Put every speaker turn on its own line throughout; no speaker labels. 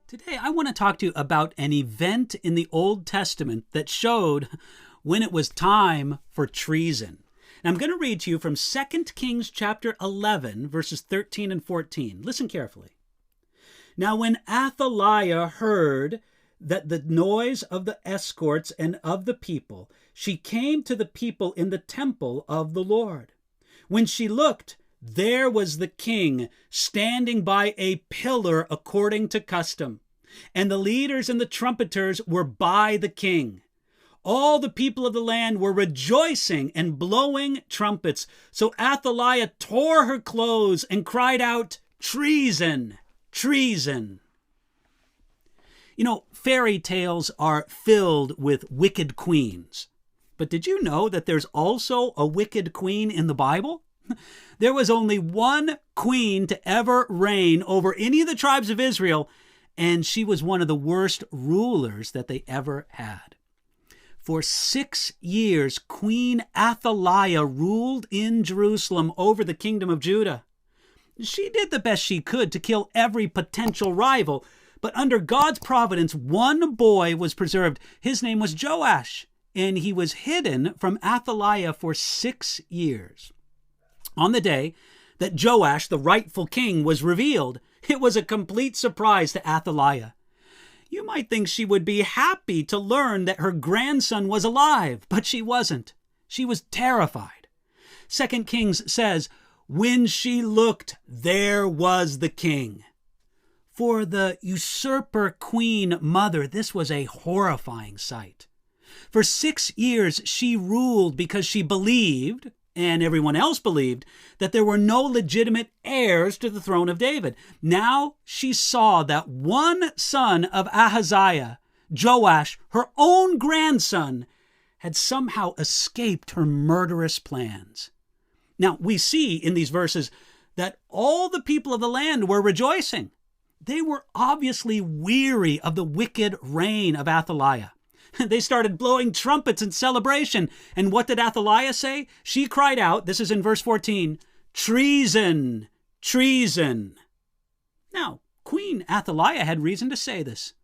Today, I want to talk to you about an event in the Old Testament that showed when it was time for treason. And I'm going to read to you from 2 Kings chapter 11, verses 13 and 14. Listen carefully. Now, when Athaliah heard that the noise of the escorts and of the people, she came to the people in the temple of the Lord. When she looked, there was the king standing by a pillar according to custom, and the leaders and the trumpeters were by the king. All the people of the land were rejoicing and blowing trumpets. So Athaliah tore her clothes and cried out, "Treason! Treason!" You know, fairy tales are filled with wicked queens. But did you know that there's also a wicked queen in the Bible? There was only one queen to ever reign over any of the tribes of Israel, and she was one of the worst rulers that they ever had. For 6 years, Queen Athaliah ruled in Jerusalem over the kingdom of Judah. She did the best she could to kill every potential rival, but under God's providence, one boy was preserved. His name was Joash, and he was hidden from Athaliah for 6 years. On the day that Joash, the rightful king, was revealed, it was a complete surprise to Athaliah. You might think she would be happy to learn that her grandson was alive, but she wasn't. She was terrified. 2 Kings says, when she looked, there was the king. For the usurper queen mother, this was a horrifying sight. For 6 years, she ruled because she believed, and everyone else believed, that there were no legitimate heirs to the throne of David. Now she saw that one son of Ahaziah, Joash, her own grandson, had somehow escaped her murderous plans. Now we see in these verses that all the people of the land were rejoicing. They were obviously weary of the wicked reign of Athaliah. They started blowing trumpets in celebration. And what did Athaliah say? She cried out, this is in verse 14, "Treason! Treason!" Now, Queen Athaliah had reason to say this.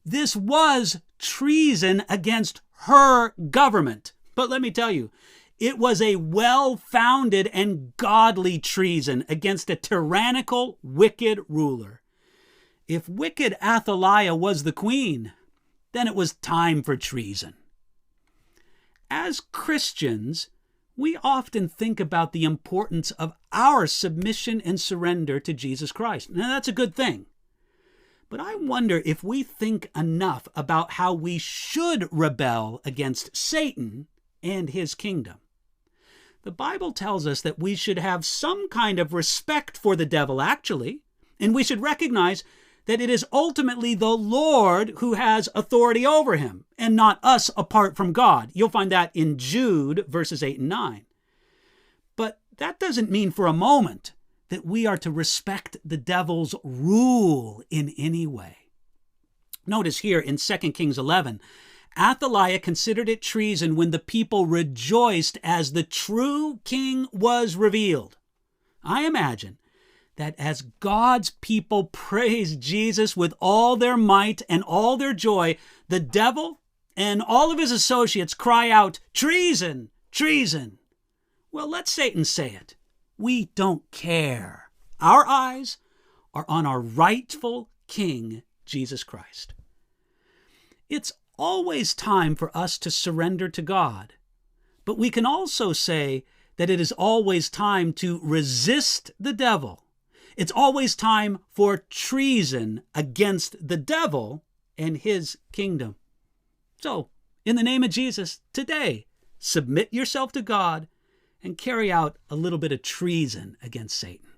This was treason against her government. But let me tell you, it was a well-founded and godly treason against a tyrannical, wicked ruler. If wicked Athaliah was the queen, then it was time for treason. As Christians, we often think about the importance of our submission and surrender to Jesus Christ. Now, that's a good thing. But I wonder if we think enough about how we should rebel against Satan and his kingdom. The Bible tells us that we should have some kind of respect for the devil, actually, and we should recognize that it is ultimately the Lord who has authority over him, and not us apart from God. You'll find that in Jude, verses 8 and 9. But that doesn't mean for a moment that we are to respect the devil's rule in any way. Notice here in 2 Kings 11, Athaliah considered it treason when the people rejoiced as the true king was revealed. I imagine that as God's people praise Jesus with all their might and all their joy, the devil and all of his associates cry out, "Treason! Treason!" Well, let Satan say it. We don't care. Our eyes are on our rightful King, Jesus Christ. It's always time for us to surrender to God, but we can also say that it is always time to resist the devil. It's always time for treason against the devil and his kingdom. So, in the name of Jesus, today, submit yourself to God and carry out a little bit of treason against Satan.